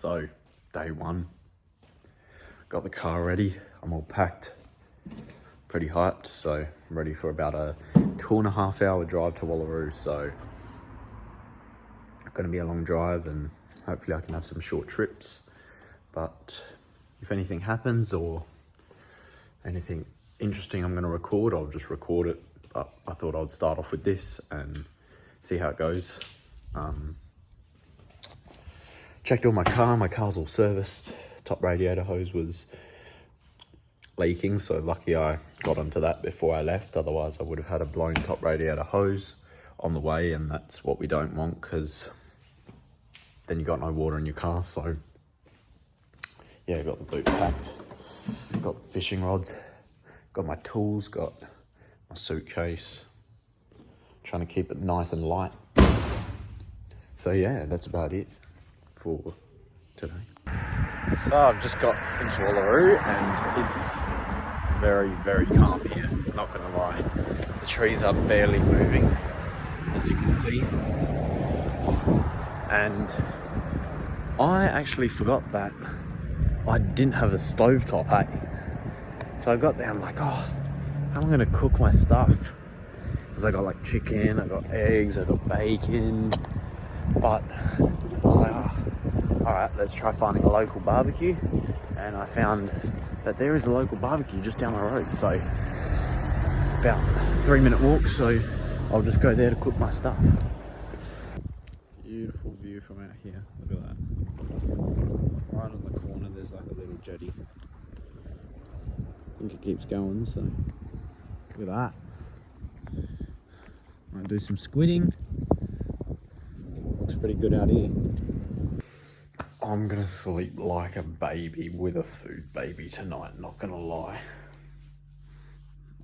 So, day one, got the car ready. I'm all packed, pretty hyped. So, I'm ready for about a 2.5 hour drive to Wallaroo. So, going to be a long drive and hopefully I can have some short trips. But if anything happens or anything interesting I'm going to record, I'll just record it. But I thought I'd start off with this and see how it goes. Checked all my car's all serviced. Top radiator hose was leaking, so lucky I got onto that before I left. Otherwise I would have had a blown top radiator hose on the way, and that's what we don't want, because then you got no water in your car. So yeah, got the boot packed, got the fishing rods, got my tools, got my suitcase, trying to keep it nice and light. So yeah, that's about it for today. So I've just got into Wallaroo and it's very, very calm here, not gonna lie. The trees are barely moving, as you can see. And I actually forgot that I didn't have a stovetop, hey? So I got there, I'm like, oh, how am I gonna cook my stuff? Because I got like chicken, I got eggs, I got bacon. But I was like, oh, all right, let's try finding a local barbecue. And I found that there is a local barbecue just down the road. So about a 3-minute walk. So I'll just go there to cook my stuff. Beautiful view from out here. Look at that. Right on the corner, there's like a little jetty. I think it keeps going, so look at that. Might do some squidding. Looks pretty good out here. I'm gonna sleep like a baby with a food baby tonight, not gonna lie.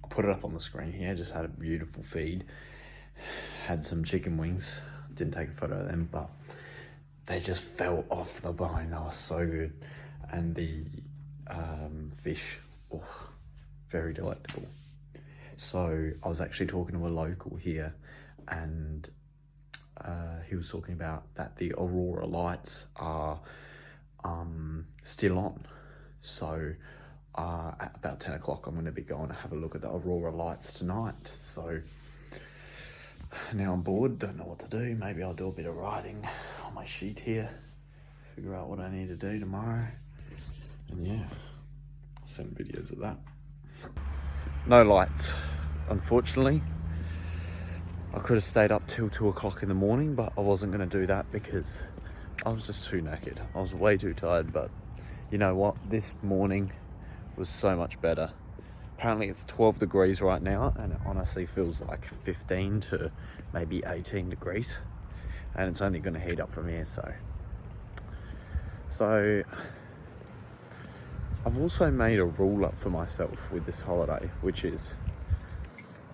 I'll put it up on the screen here, just had a beautiful feed. Had some chicken wings, didn't take a photo of them, but they just fell off the bone, they were so good. And the fish, oh, very delectable. So I was actually talking to a local here, and he was talking about that the Aurora lights are still on. So at about 10 o'clock, I'm going to be going to have a look at the Aurora lights tonight. So now I'm bored, don't know what to do. Maybe I'll do a bit of writing on my sheet here, figure out what I need to do tomorrow. And yeah, I'll send videos of that. No lights, unfortunately. I could have stayed up till 2 o'clock in the morning, but I wasn't going to do that because I was just too knackered. I was way too tired, but you know what? This morning was so much better. Apparently it's 12 degrees right now, and it honestly feels like 15 to maybe 18 degrees. And it's only going to heat up from here, So I've also made a rule up for myself with this holiday, which is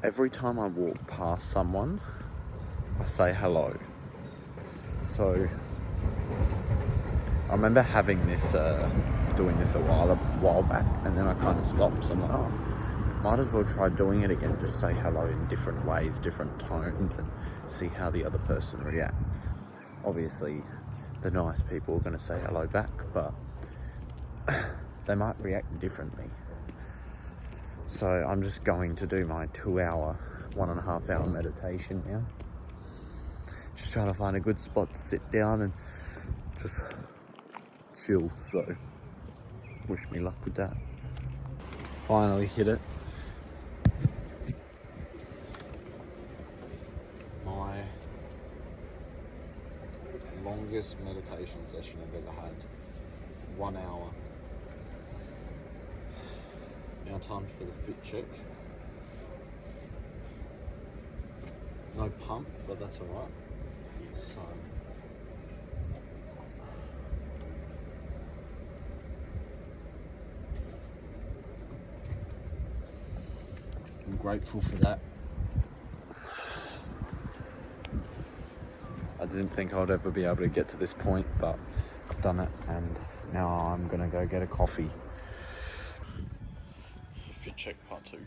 every time I walk past someone, I say hello. So I remember having this, doing this a while back, and then I kind of stopped. So I'm like, oh, might as well try doing it again. Just say hello in different ways, different tones, and see how the other person reacts. Obviously, the nice people are going to say hello back, but they might react differently. So I'm just going to do my 1.5 hour meditation now. Just trying to find a good spot to sit down and just chill. So wish me luck with that. Finally hit it. My longest meditation session I've ever had. 1 hour. Now time for the fit check. No pump, but that's alright. So I'm grateful for that. I didn't think I would ever be able to get to this point, but I've done it, and now I'm gonna go get a coffee. Fit check part 2.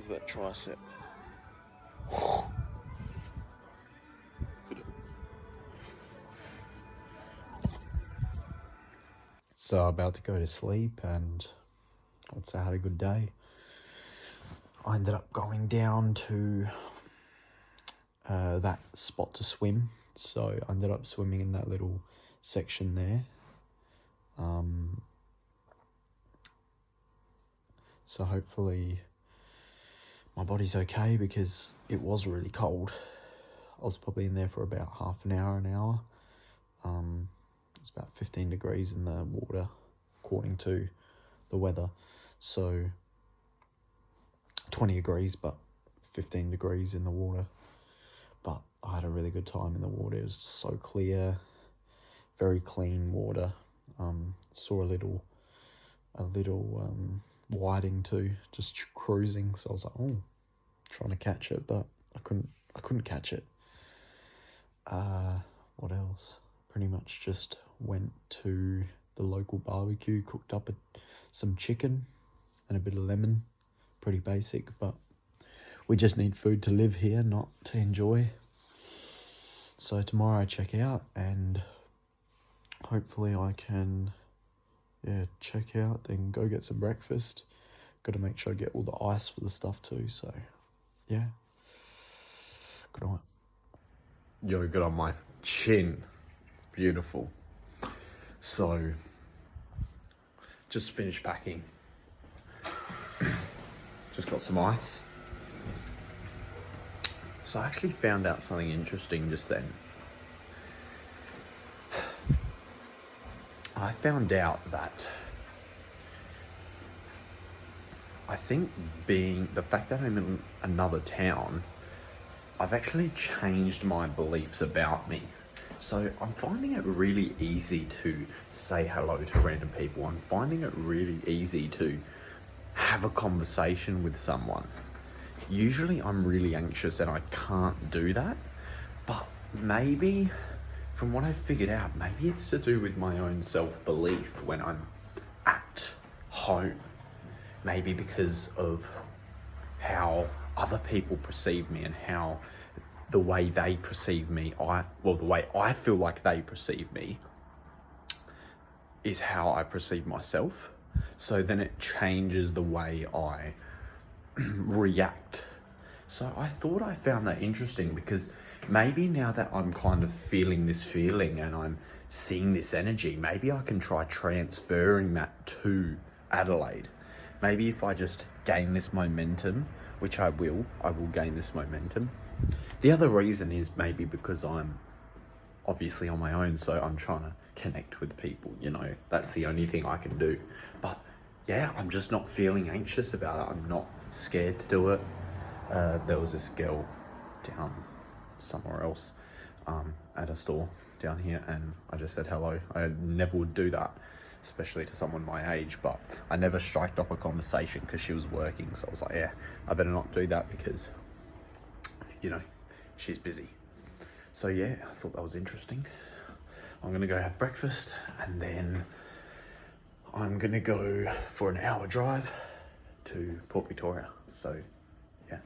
Look at that tricep. So I'm about to go to sleep, and I'd say I had a good day. I ended up going down to that spot to swim. So I ended up swimming in that little section there. So hopefully my body's okay, because it was really cold. I was probably in there for about half an hour. It's about 15 degrees in the water, according to the weather. So 20 degrees, but 15 degrees in the water. But I had a really good time in the water. It was just so clear, very clean water. Saw a little whiting too, just cruising. So I was like, oh, trying to catch it, but I couldn't catch it. What else? Pretty much just went to the local barbecue, cooked up some chicken and a bit of lemon. Pretty basic, but we just need food to live here, not to enjoy. So tomorrow I check out, and hopefully I can check out, then go get some breakfast. Got to make sure I get all the ice for the stuff too. So yeah, good night. Yo, good on my chin. Beautiful. So just finished packing. Just got some ice. So I actually found out something interesting just then. I found out that I think the fact that I'm in another town, I've actually changed my beliefs about me. So I'm finding it really easy to say hello to random people. I'm finding it really easy to have a conversation with someone. Usually I'm really anxious and I can't do that, but maybe, from what I've figured out, maybe it's to do with my own self-belief when I'm at home. Maybe because of how other people perceive me and how the way they perceive me, the way I feel like they perceive me is how I perceive myself. So then it changes the way I react. So I thought I found that interesting, because maybe now that I'm kind of feeling this feeling and I'm seeing this energy, maybe I can try transferring that to Adelaide. Maybe if I just gain this momentum, which I will gain this momentum. The other reason is maybe because I'm obviously on my own, so I'm trying to connect with people, that's the only thing I can do. But yeah, I'm just not feeling anxious about it. I'm not scared to do it. There was this girl down somewhere else at a store down here, and I just said hello. I never would do that, especially to someone my age, but I never striked up a conversation because she was working. So I was like, yeah, I better not do that because, she's busy. So yeah, I thought that was interesting. I'm gonna go have breakfast, and then I'm gonna go for an hour drive to Port Victoria. So yeah.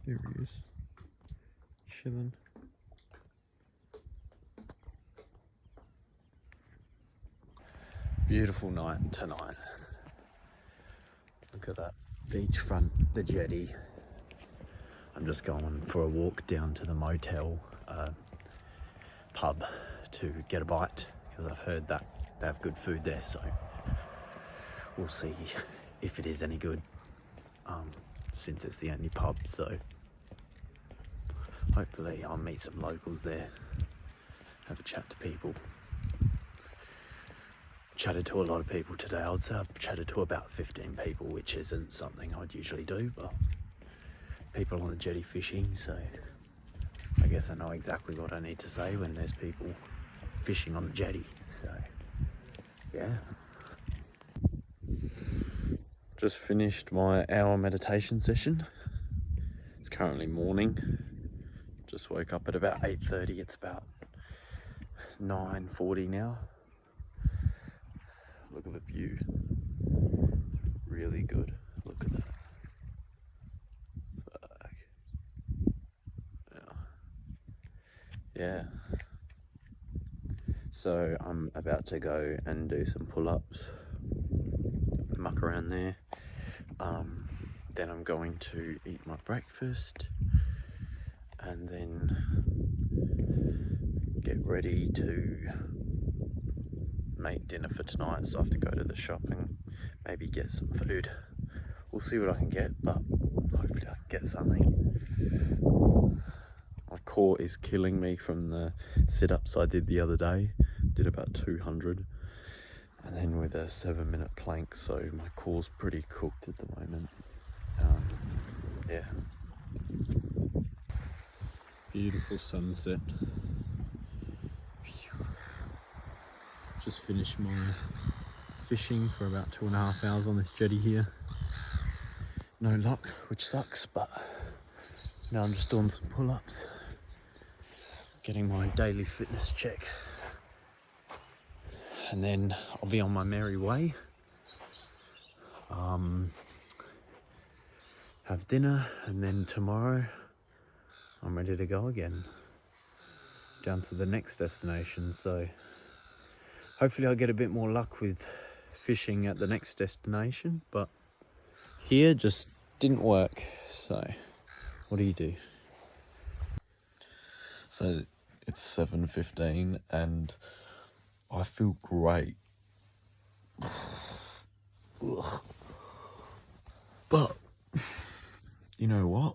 Here he is, chilling. Beautiful night tonight. Look at that beachfront, the jetty. I'm just going for a walk down to the motel pub to get a bite, because I've heard that they have good food there, so we'll see if it is any good, since it's the only pub. So hopefully I'll meet some locals there, have a chat to people. Chatted to a lot of people today. I'd say I've chatted to about 15 people, which isn't something I'd usually do, but people on the jetty fishing, so I guess I know exactly what I need to say when there's people fishing on the jetty. So yeah. Just finished my hour meditation session. It's currently morning. Just woke up at about 8:30. It's about 9:40 now. Look at the view. Really good. Look at that. yeah. So I'm about to go and do some pull-ups, muck around there. Then I'm going to eat my breakfast and then get ready to make dinner for tonight. So I have to go to the shop and maybe get some food. We'll see what I can get, but hopefully I can get something. My core is killing me from the sit-ups I did the other day. Did about 200. And then with a 7-minute plank, so my core's pretty cooked at the moment. Yeah. Beautiful sunset. Just finished my fishing for about 2.5 hours on this jetty here. No luck, which sucks, but now I'm just doing some pull-ups, getting my daily fitness check. And then I'll be on my merry way. Have dinner, and then tomorrow I'm ready to go again. Down to the next destination, so hopefully I'll get a bit more luck with fishing at the next destination, but here just didn't work, so what do you do? So it's 7:15 and I feel great. But you know what?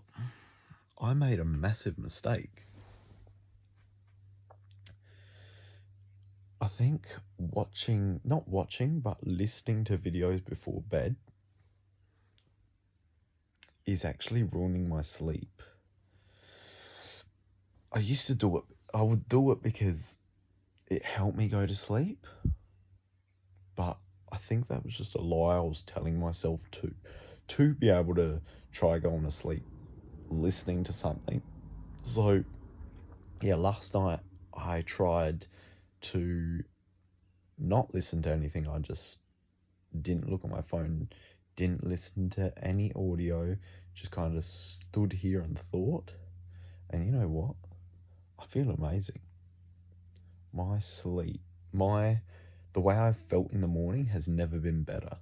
I made a massive mistake. I think not watching, but listening to videos before bed is actually ruining my sleep. I used to do it. I would do it because it helped me go to sleep. But I think that was just a lie I was telling myself to be able to try going to sleep listening to something. So yeah, last night I tried to not listen to anything. I just didn't look at my phone, didn't listen to any audio, just kind of stood here and thought. And you know what? I feel amazing. My sleep, the way I felt in the morning has never been better.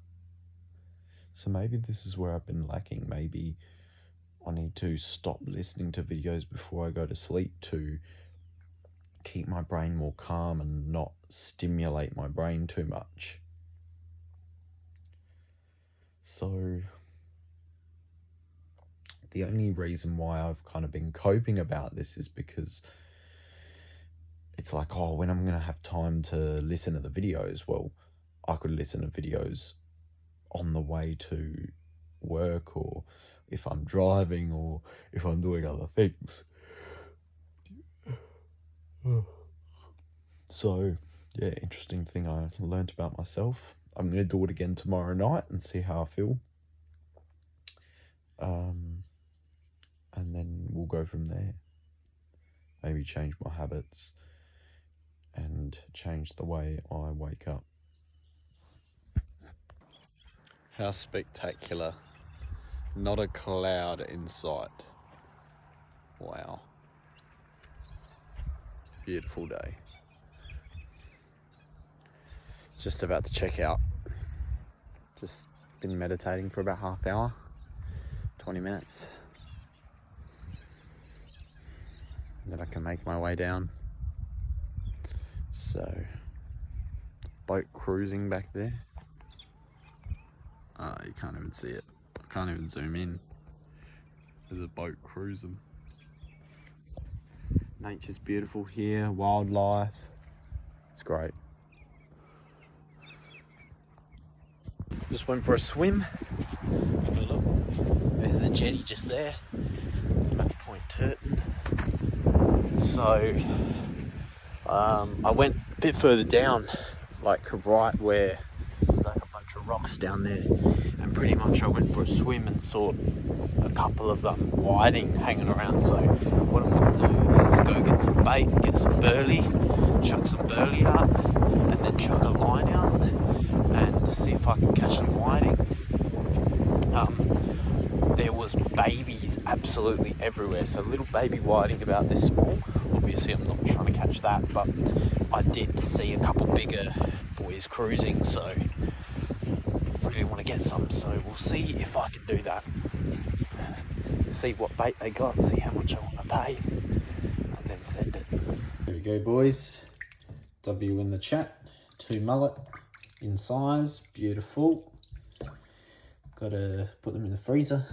So maybe this is where I've been lacking. Maybe I need to stop listening to videos before I go to sleep to keep my brain more calm and not stimulate my brain too much. So the only reason why I've kind of been coping about this is because it's like, oh, when I'm going to have time to listen to the videos, well, I could listen to videos on the way to work, or if I'm driving, or if I'm doing other things. So, yeah, interesting thing I learned about myself. I'm going to do it again tomorrow night and see how I feel. And then we'll go from there. Maybe change my habits and change the way I wake up. How spectacular. Not a cloud in sight. Wow. Beautiful day. Just about to check out. Just been meditating for about half hour, 20 minutes. Then I can make my way down. So, boat cruising back there. You can't even see it. I can't even zoom in. There's a boat cruising. Nature's beautiful here, wildlife. It's great. Just went for a swim. Have a look. There's the jetty just there. Back Point Turton. So, I went a bit further down, like right where there's like a bunch of rocks down there, and pretty much I went for a swim and saw a couple of whiting hanging around. So what I'm going to do is go get some bait, get some burley, chuck some burley up, and then chuck a line out and see if I can catch some whiting. There was babies absolutely everywhere, so little baby whiting about this small, obviously obviously I'm not trying to catch that, but I did see a couple bigger boys cruising, so really want to get some, so we'll see if I can do that. See what bait they got, see how much I want to pay, and then send it. There we go, boys. W in the chat, 2 mullet in size, beautiful. Gotta put them in the freezer.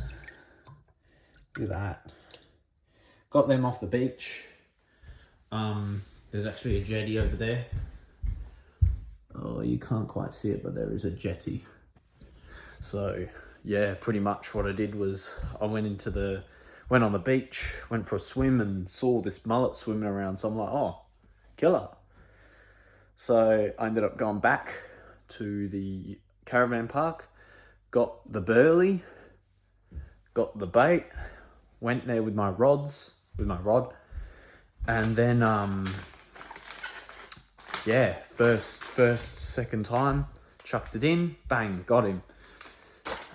Look at that. Got them off the beach. There's actually a jetty over there. Oh, you can't quite see it, but there is a jetty. So yeah, pretty much what I did was I went on the beach, went for a swim and saw this mullet swimming around. So I'm like, oh, killer. So I ended up going back to the caravan park, got the burley, got the bait, went there with my rod, and then yeah, second time, chucked it in, bang, got him.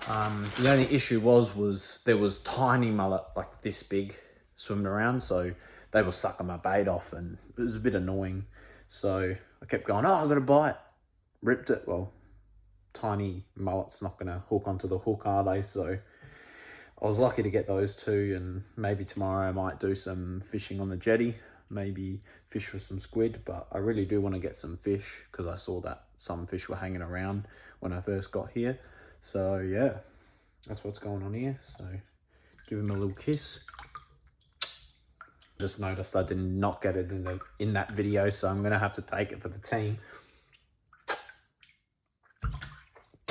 The only issue was there was tiny mullet like this big swimming around, so they were sucking my bait off, and it was a bit annoying. So I kept going, oh, I got a bite, ripped it. Well, tiny mullet's not gonna hook onto the hook, are they? So I was lucky to get those 2, and maybe tomorrow I might do some fishing on the jetty, maybe fish for some squid, but I really do want to get some fish because I saw that some fish were hanging around when I first got here. So yeah, that's what's going on here. So give him a little kiss. Just noticed I did not get it in that video, so I'm gonna have to take it for the team.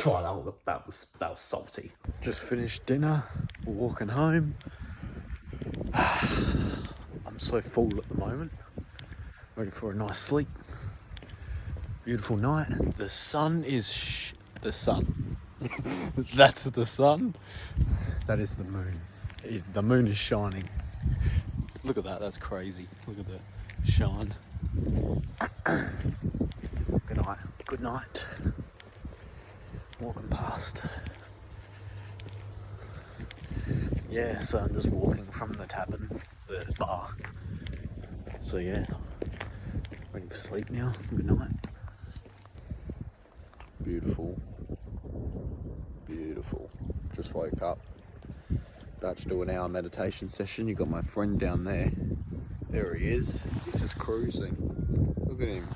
Oh, that was salty. Just finished dinner, walking home. I'm so full at the moment. Ready for a nice sleep. Beautiful night. The sun is the sun. That's the sun. That is the moon. The moon is shining. Look at that, that's crazy. Look at the shine. Good night. Good night. Walking past. Yeah, so I'm just walking from the tavern, the bar. So yeah, ready for sleep now. Good night. Beautiful. Beautiful. Just woke up. About to do an hour meditation session. You got my friend down there. There he is. He's just cruising. Look at him.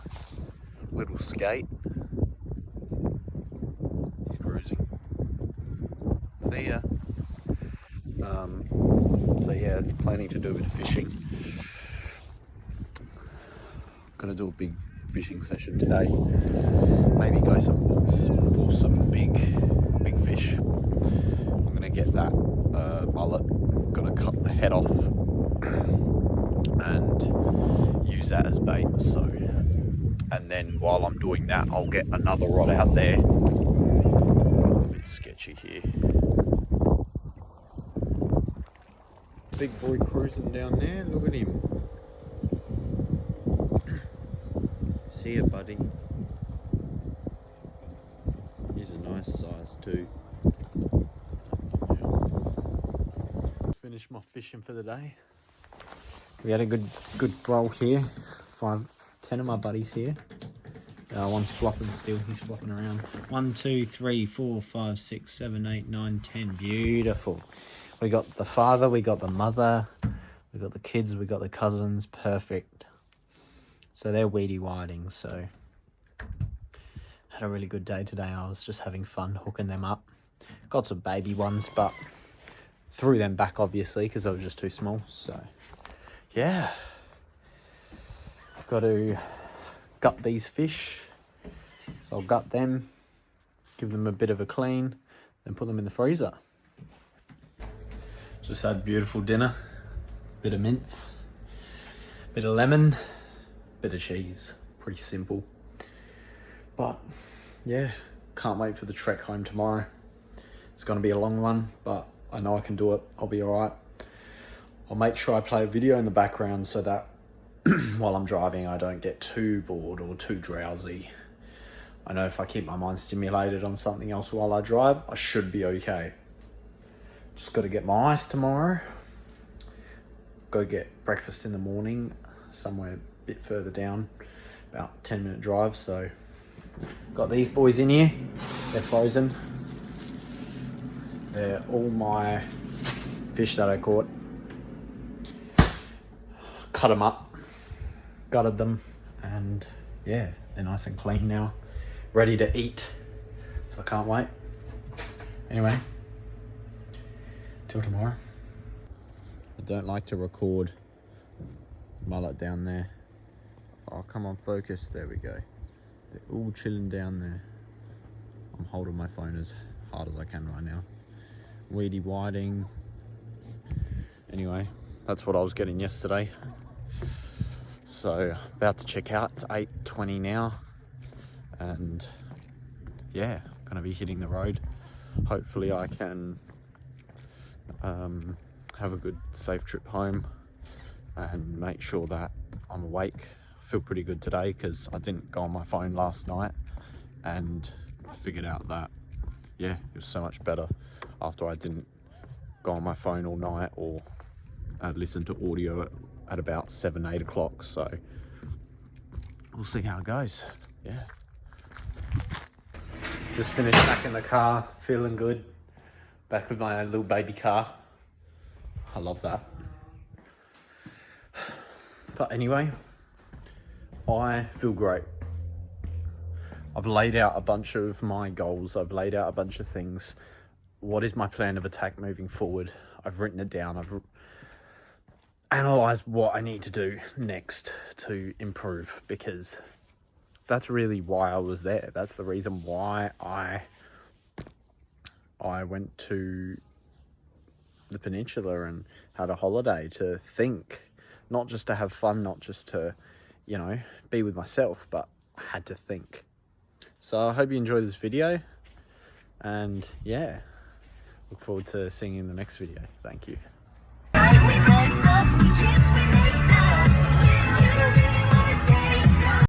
Little skate. He's cruising. See ya. So yeah, planning to do a bit of fishing. Gonna do a big fishing session today. Maybe go for some big fish. I'm gonna get that mullet. Gonna cut the head off and use that as bait. So, and then while I'm doing that, I'll get another rod out there. A bit sketchy here. Big boy cruising down there. Look at him. See ya, buddy. He's a nice size too. Finished my fishing for the day. We had a good roll here. 10 of my buddies here. One's flopping still. He's flopping around. 1, 2, 3, 4, 5, 6, 7, 8, 9, 10. Beautiful. We got the father. We got the mother. We got the kids. We got the cousins. Perfect. So they're weedy whiting. So had a really good day today. I was just having fun hooking them up. Got some baby ones, but threw them back obviously because they were just too small. So yeah, got to gut these fish. So I'll gut them, give them a bit of a clean, then put them in the freezer. Just had beautiful dinner, bit of mince, bit of lemon, bit of cheese. Pretty simple. But yeah, can't wait for the trek home tomorrow. It's going to be a long one, but I know I can do it. I'll be all right. I'll make sure I play a video in the background so that while I'm driving, I don't get too bored or too drowsy. I know if I keep my mind stimulated on something else while I drive, I should be okay. Just got to get my ice tomorrow. Go get breakfast in the morning, somewhere a bit further down, about 10-minute drive. So got these boys in here. They're frozen. They're all my fish that I caught. Cut them up, gutted them, and yeah, they're nice and clean now, ready to eat. So I can't wait. Anyway, till tomorrow. I don't like to record mullet down there. Oh, come on, focus. There we go. They're all chilling down there. I'm holding my phone as hard as I can right now. Weedy whiting. Anyway, that's what I was getting yesterday. So, about to check out. It's 8:20 now. And yeah, gonna be hitting the road. Hopefully I can have a good safe trip home and make sure that I'm awake. I feel pretty good today because I didn't go on my phone last night, and I figured out that yeah, it was so much better after I didn't go on my phone all night or listen to audio at about 7-8 o'clock. So we'll see how it goes. Yeah, just finished back in the car, feeling good. Back with my little baby car. I love that. But anyway, I feel great. I've laid out a bunch of my goals. I've laid out a bunch of things. What is my plan of attack moving forward? I've written it down. I've analysed what I need to do next to improve, because that's really why I was there. That's the reason why I went to the peninsula and had a holiday, to think, not just to have fun, not just to, you know, be with myself, but I had to think. So I hope you enjoyed this video, and yeah, look forward to seeing you in the next video. Thank you.